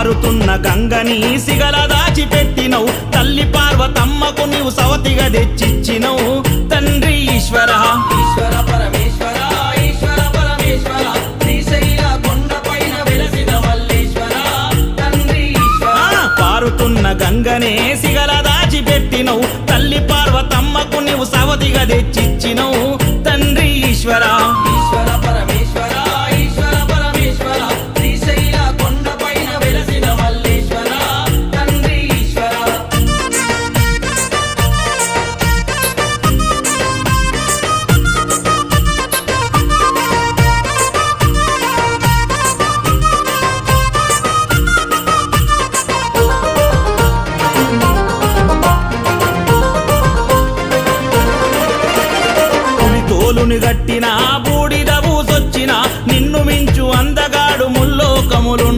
పారుతున్న గంగని సిగల దాచిపెట్టినవు తల్లి పార్వతమ్మకు నీవు సవతిగా తెచ్చిచ్చినవు తండ్రి ఈశ్వర ఈశ్వర పరమేశ్వర ఈశ్వర పరమేశ్వర శ్రీశైల కొండపైన వెలసిన మల్లేశ్వర తండ్రి ఈశ్వర పారుతున్న గంగనే సిగల దాచిపెట్టినవు తల్లి పార్వతమ్మకు నీవు సవతిగా తెచ్చిచ్చినవు తండ్రి ఈశ్వర ఈశ్వర పరమేశ్వర ఈశ్వర పరమేశ్వర శ్రీశైల కొండపైన వెలసిన మల్లేశ్వర తండ్రి ఈశ్వర పులి తోలుని గట్టిన బూడిద బూసొచ్చిన నిన్ను మించి